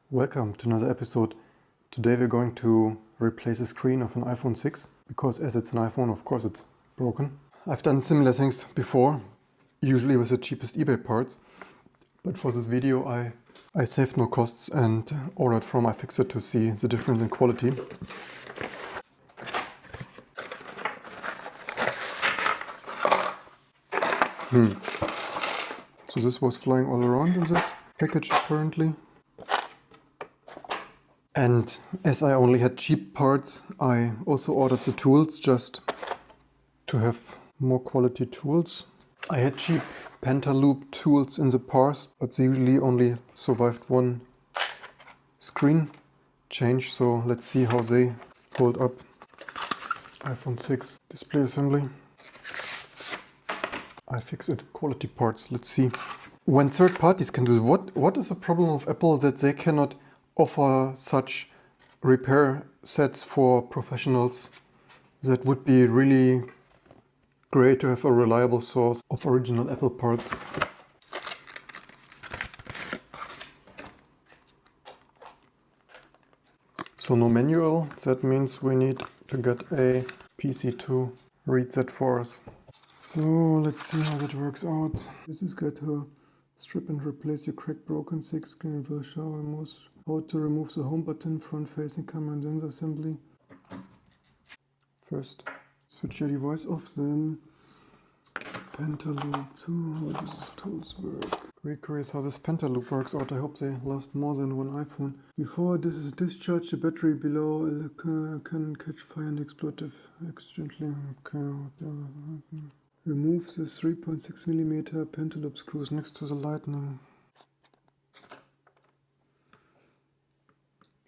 Welcome to another episode. Today we're going to replace the screen of an iPhone 6 because as it's an iPhone, of course it's broken. I've done similar things before, usually with the cheapest eBay parts, but for this video I saved no costs and ordered from iFixit to see the difference in quality. So this was flying all around in this package apparently. And as I only had cheap parts, I also ordered the tools just to have more quality tools. I had cheap Pentaloop tools in the past, but they usually only survived one screen change, so let's see how they hold up. iPhone 6 display assembly. iFixit quality parts, let's see. When third parties can do this, what is the problem of Apple that they cannot offer such repair sets for professionals? That would be really great to have a reliable source of original Apple parts. So no manual, that means we need to get a PC to read that for us. So let's see how that works out. This is guide to strip and replace your cracked broken 6 screen. Will show how to remove the home button, front facing camera and then assembly. First switch your device off, then Pentaloop. How do these tools work? Really curious how this Pentaloop works out. I hope they last more than one iPhone. Before this is discharged, the battery below can catch fire and explode if accidentally. Remove the 3.6mm Pentaloop screws next to the lightning.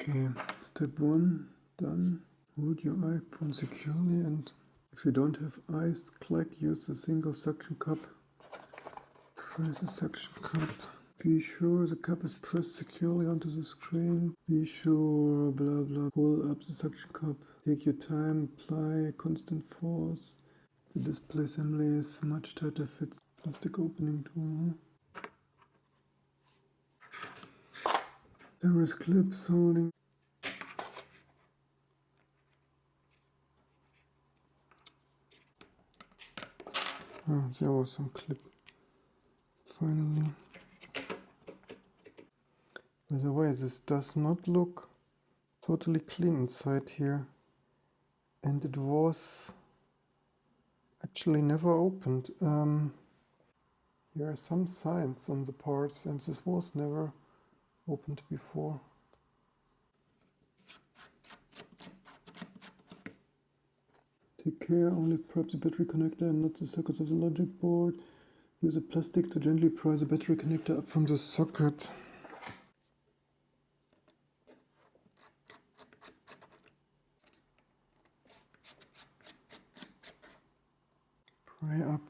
Okay, step 1 done. Hold your iPhone securely, and if you don't have eyes, use the single suction cup. Press the suction cup. Be sure the cup is pressed securely onto the screen. Be sure, blah blah. Pull up the suction cup. Take your time, apply constant force. The display assembly is much tighter, fits plastic opening tool. There is clips holding. Oh, there was some clip. Finally. By the way, this does not look totally clean inside here. And it was actually never opened. Here are some signs on the parts and this was never opened before. Take care, only prep the battery connector and not the sockets of the logic board. Use a plastic to gently pry the battery connector up from the socket. Pry up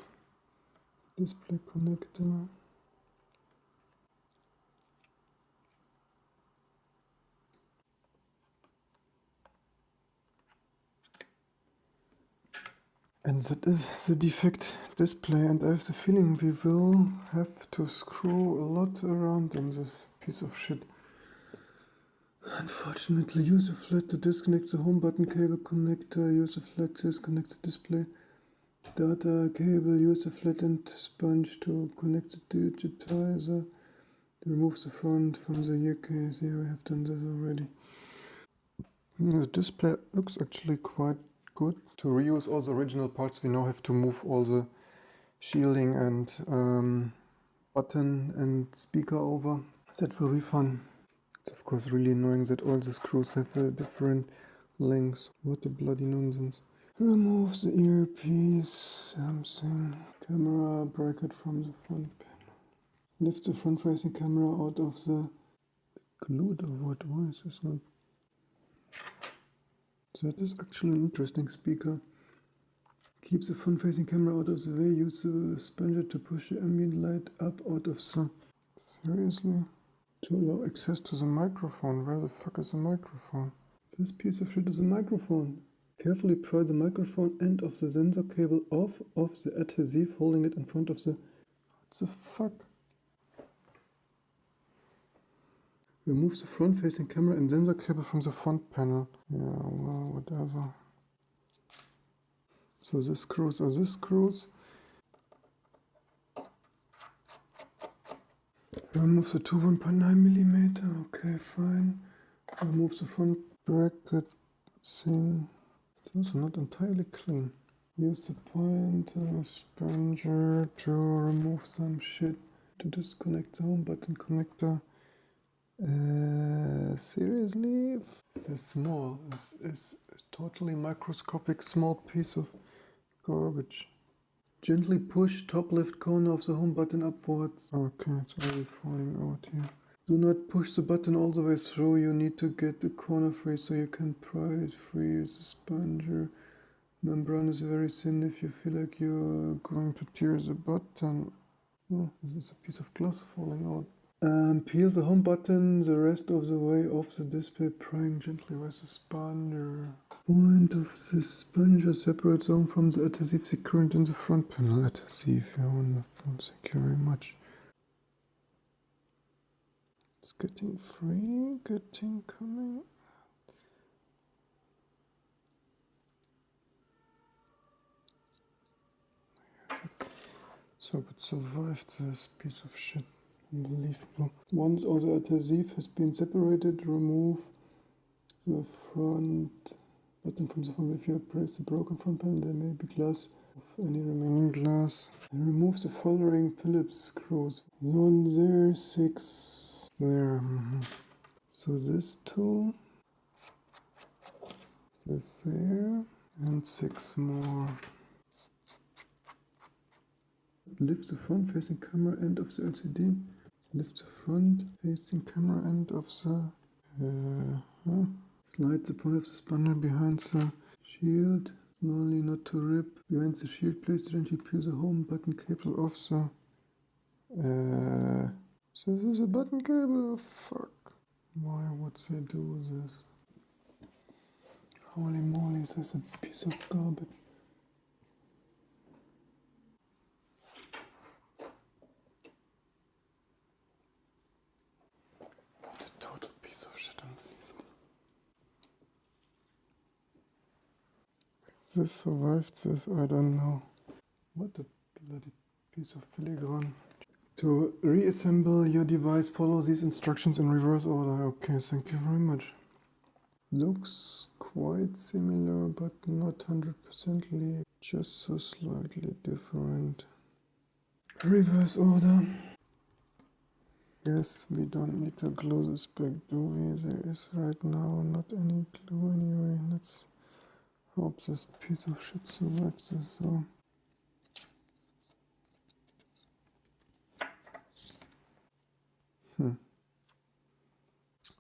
display connector. And that is the defect display, and I have the feeling we will have to screw a lot around in this piece of shit. Unfortunately, use a flat to disconnect the home button cable connector, use a flat to disconnect the display data cable, use a flattened sponge to connect the digitizer, to remove the front from the ear case. Yeah, we have done this already. The display looks actually quite good. To reuse all the original parts, we now have to move all the shielding and button and speaker over. That will be fun. It's of course really annoying that all the screws have different lengths. What a bloody nonsense. Remove the earpiece, something. Camera bracket from the front panel. Lift the front facing camera out of the glued or what? Why is this not? That is actually an interesting speaker. Keep the front facing camera out of the way. Use the sponger to push the ambient light up out of the... Seriously? To allow access to the microphone. Where the fuck is the microphone? This piece of shit is a microphone. Carefully pry the microphone end of the sensor cable off of the adhesive, holding it in front of the... What the fuck? Remove the front-facing camera and sensor cable from the front panel. Yeah, well, whatever. So these screws are these screws. Remove the two 1.9mm. Okay, fine. Remove the front bracket thing. It's also not entirely clean. Use the pointer sponger to remove some shit. To disconnect the home button connector. Seriously? This small. This is a totally microscopic small piece of garbage. Gently push top left corner of the home button upwards. Okay, it's already falling out here. Do not push the button all the way through. You need to get the corner free so you can pry it free. Use the sponger. Membrane is very thin if you feel like you're going to tear the button. Oh, this is a piece of glass falling out. Peel the home button the rest of the way off the display, prying gently with the sponger. Point of the sponger separates the home from the adhesive securement in the front panel. Adhesive, yeah, wonderful, thank you very much. It's getting free, coming. So it survived this piece of shit. Unbelievable. Once all the adhesive has been separated, remove the front button from the front. If you press the broken front panel, there may be glass of any remaining glass. And remove the following Phillips screws. 1 there, 6 there. So this 2, this there, and 6 more. Lift the front-facing camera end of the LCD. Lift the front-facing camera end of the... Slide the point of the spanner behind the shield, slowly not to rip. Behind the shield, place it and peel the home button cable off the... So this is a button cable? Fuck. Why would they do this? Holy moly, this is a piece of garbage. What a total piece of shit, unbelievable. This survived this, I don't know. What a bloody piece of filigrane. To reassemble your device, follow these instructions in reverse order. Okay, thank you very much. Looks quite similar, but not 100%ly, just so slightly different. Reverse order. Yes, we don't need to glue this back, do we? There is right now not any glue anyway. Let's hope this piece of shit survives this though.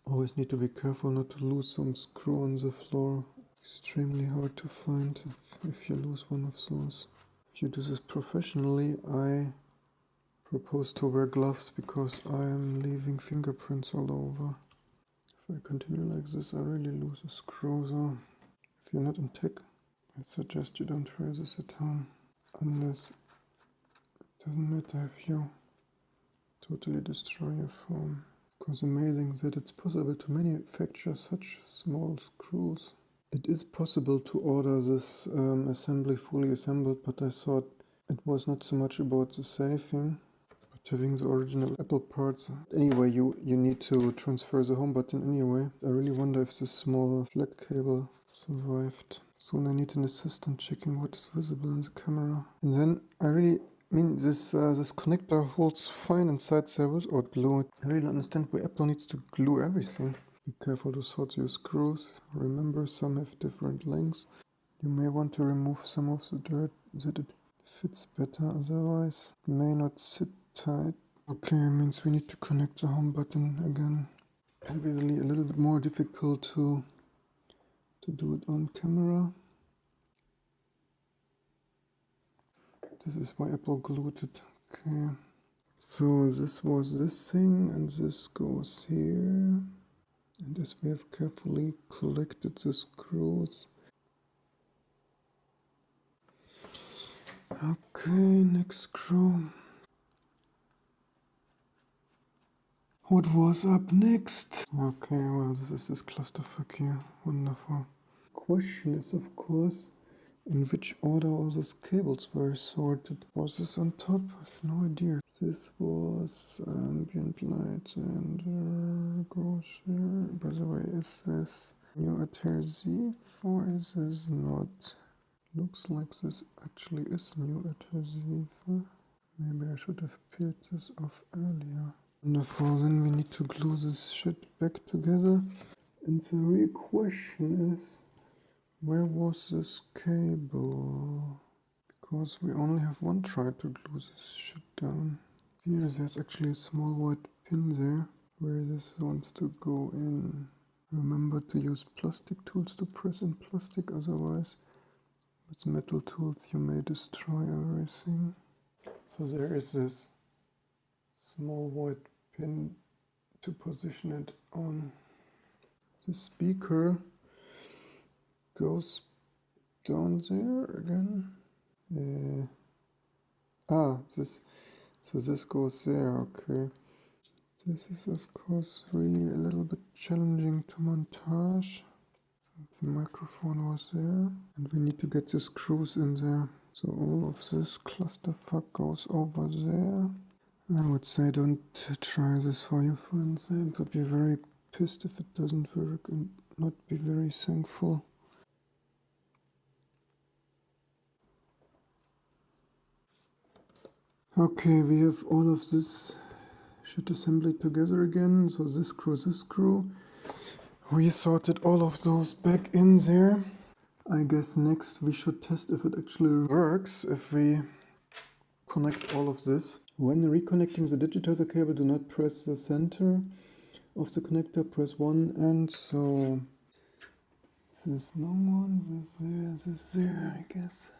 Always need to be careful not to lose some screw on the floor. Extremely hard to find if you lose one of those. If you do this professionally, I propose to wear gloves because I am leaving fingerprints all over. If I continue like this, I really lose a screw though. If you're not in tech, I suggest you don't try this at home. Unless it doesn't matter if you totally destroy your phone. Because amazing that it's possible to manufacture such small screws. It is possible to order this assembly fully assembled, but I thought it was not so much about the saving, but having the original Apple parts. Anyway, you need to transfer the home button anyway. I really wonder if this small flat cable survived. Soon I need an assistant checking what is visible in the camera. And then this connector holds fine inside there without glue. I really don't understand why Apple needs to glue everything. Be careful to sort your screws. Remember, some have different lengths. You may want to remove some of the dirt so that it fits better, otherwise it may not sit tight. Okay, means we need to connect the home button again. Obviously a little bit more difficult to do it on camera. This is why Apple glued it. Okay. So this was this thing, and this goes here. And as we have carefully collected the screws. Okay, next screw. What was up next? Okay, well, this is this clusterfuck here. Wonderful. Question is, of course, in which order all those cables were sorted. Was this on top? I have no idea. This was ambient light and goes here. By the way, is this new adhesive or is this not? Looks like this actually is new adhesive. Maybe I should have peeled this off earlier. Wonderful, then we need to glue this shit back together. And the real question is, where was this cable? Because we only have one try to glue this shit down. There's actually a small white pin there where this wants to go in. Remember to use plastic tools to press in plastic, otherwise with metal tools you may destroy everything. So there is this small white pin to position it on. The speaker goes down there again. This goes there, okay. This is of course really a little bit challenging to montage. The microphone was there, and we need to get the screws in there. So all of this clusterfuck goes over there. I would say don't try this for your friends. I would be very pissed if it doesn't work and not be very thankful. Okay, we have all of this shit assembled together again. So this screw. We sorted all of those back in there. I guess next we should test if it actually works, if we connect all of this. When reconnecting the digitizer cable, do not press the center of the connector, press one end. So this long one, this there, I guess.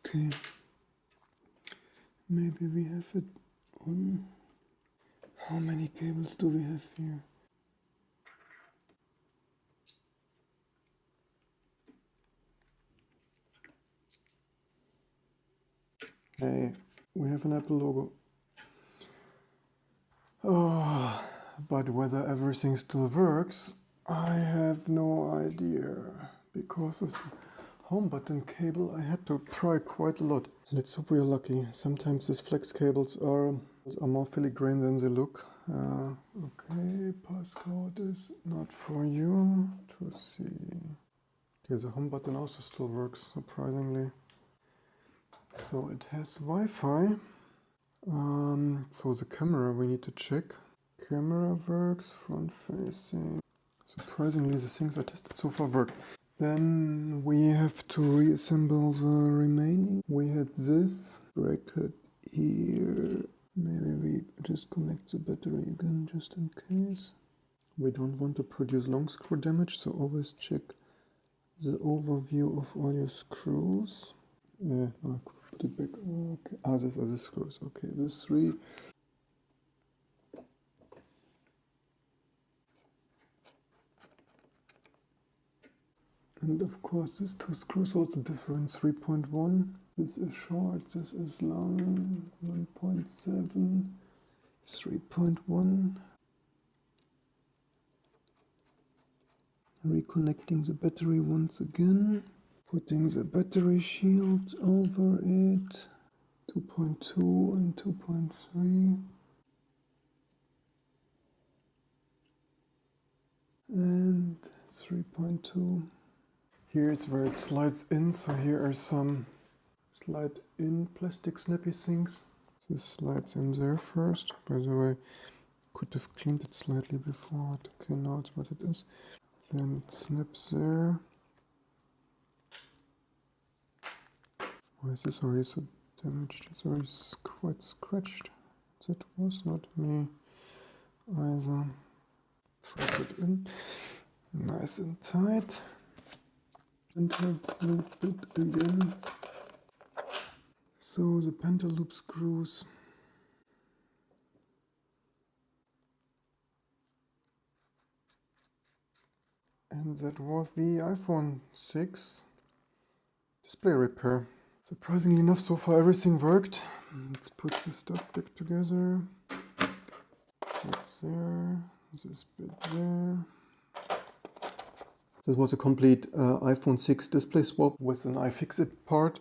Okay, maybe we have it on. How many cables do we have here? Hey, we have an Apple logo. Oh, but whether everything still works, I have no idea. Because of the home button cable, I had to pry quite a lot. Let's hope we are lucky. Sometimes these flex cables are more filigrane than they look. Okay, passcode is not for you to see. Okay, the home button also still works, surprisingly. So it has Wi-Fi. So the camera we need to check. Camera works, front facing. Surprisingly, the things I tested so far work. Then we have to reassemble the remaining. We had this bracket here. Maybe we disconnect the battery again just in case. We don't want to produce long screw damage, so always check the overview of all your screws. Yeah, I'll put it back. Okay. These are the screws. Okay, this three. And of course, these two screws also different. 3.1. This is short. This is long. 1.7. 3.1. Reconnecting the battery once again. Putting the battery shield over it. 2.2 and 2.3. And 3.2. Here's where it slides in. So here are some slide in plastic snappy things. This slides in there first. By the way, could have cleaned it slightly before. Okay, now it's what it is. Then it snaps there. Why is this already so damaged? It's already quite scratched. That was not me either. Press it in. Nice and tight. Pentaloop it again. So the pentaloop screws. And that was the iPhone 6 display repair. Surprisingly enough, so far everything worked. Let's put the stuff back together. That's there, this bit there. This was a complete iPhone 6 display swap with an iFixit part.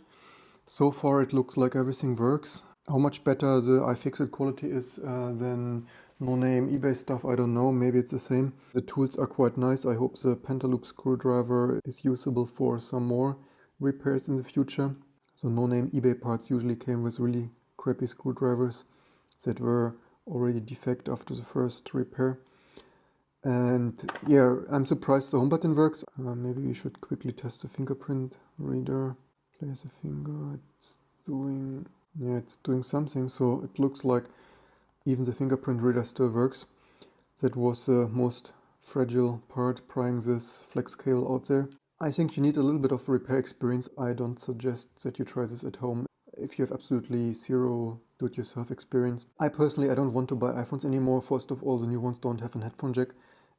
So far it looks like everything works. How much better the iFixit quality is than no-name eBay stuff, I don't know, maybe it's the same. The tools are quite nice. I hope the Pentaloop screwdriver is usable for some more repairs in the future. So no-name eBay parts usually came with really crappy screwdrivers that were already defect after the first repair. And yeah, I'm surprised the home button works. Maybe we should quickly test the fingerprint reader. Place a finger, it's doing something. So it looks like even the fingerprint reader still works. That was the most fragile part, prying this flex cable out there. I think you need a little bit of repair experience. I don't suggest that you try this at home if you have absolutely zero do-it-yourself experience. I don't want to buy iPhones anymore. First of all, the new ones don't have an headphone jack.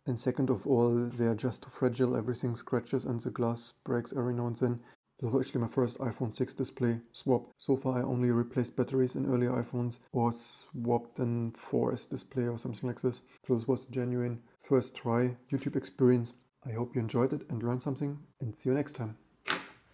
And second of all, they are just too fragile. Everything scratches and the glass breaks every now and then. This was actually my first iPhone 6 display swap. So far I only replaced batteries in earlier iPhones or swapped an 4S display or something like this. So this was a genuine first try YouTube experience. I hope you enjoyed it and learned something, and see you next time.